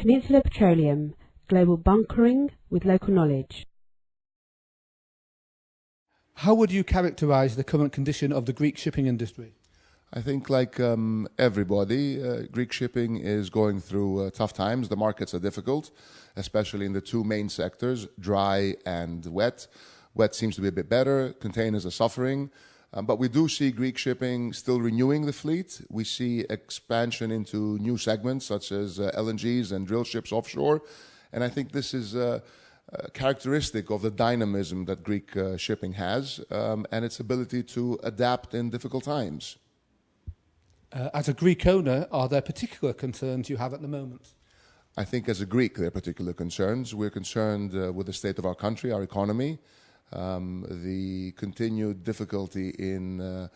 Peninsula Petroleum, global bunkering with local knowledge. How would you characterise the current condition of the Greek shipping industry? I think, like everybody, Greek shipping is going through tough times. The markets are difficult, especially in the two main sectors, dry and wet. Wet seems to be a bit better. Containers are suffering. But we do see Greek shipping still renewing the fleet. We see expansion into new segments such as LNGs and drill ships offshore. And I think this is characteristic of the dynamism that Greek shipping has and its ability to adapt in difficult times. As a Greek owner, are there particular concerns you have at the moment? I think as a Greek, there are particular concerns. We're concerned with the state of our country, our economy, the continued difficulty in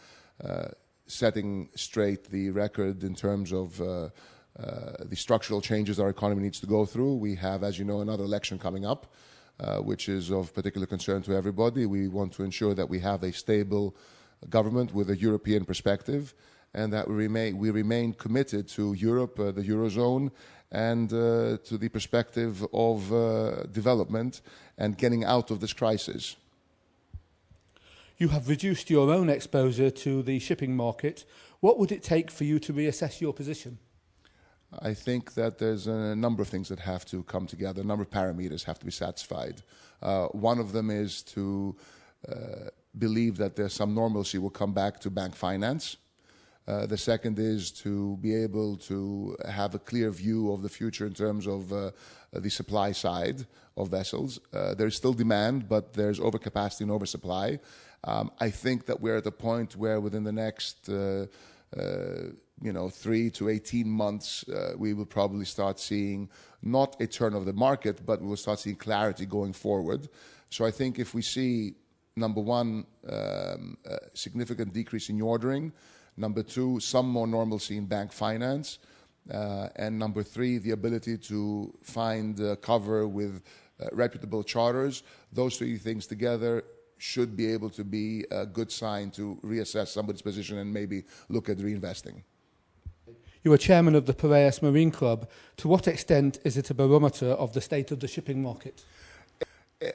setting straight the record in terms of the structural changes our economy needs to go through. We have, as you know, another election coming up, which is of particular concern to everybody. We want to ensure that we have a stable government with a European perspective, and that we remain committed to Europe, the Eurozone, and to the perspective of development and getting out of this crisis. You have reduced your own exposure to the shipping market. What would it take for you to reassess your position? I think that there's a number of things that have to come together, a number of parameters have to be satisfied. One of them is to believe that there's some normalcy will come back to bank finance. The second is to be able to have a clear view of the future in terms of the supply side of vessels. There is still demand, but there's overcapacity and oversupply. I think that we're at a point where within the next 3 to 18 months, we will probably start seeing not a turn of the market, but we will start seeing clarity going forward. So I think if we see, number one, significant decrease in new ordering, number two, some more normalcy in bank finance, and number three, the ability to find cover with reputable charters, those three things together should be able to be a good sign to reassess somebody's position and maybe look at reinvesting. You are chairman of the Piraeus Marine Club. To what extent is it a barometer of the state of the shipping market?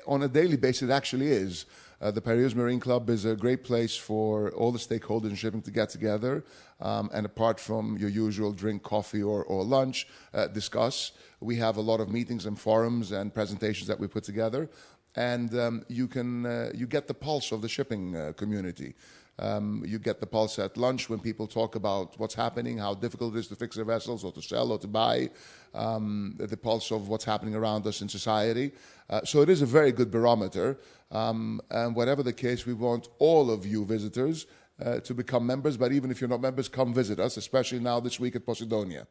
On a daily basis, it actually is. The Piraeus Marine Club is a great place for all the stakeholders in shipping to get together and apart from your usual drink, coffee or lunch, discuss. We have a lot of meetings and forums and presentations that we put together, and you get the pulse of the shipping community. You get the pulse at lunch when people talk about what's happening, how difficult it is to fix their vessels or to sell or to buy, the pulse of what's happening around us in society. So it is a very good barometer. And whatever the case, we want all of you visitors to become members. But even if you're not members, come visit us, especially now this week at Posidonia.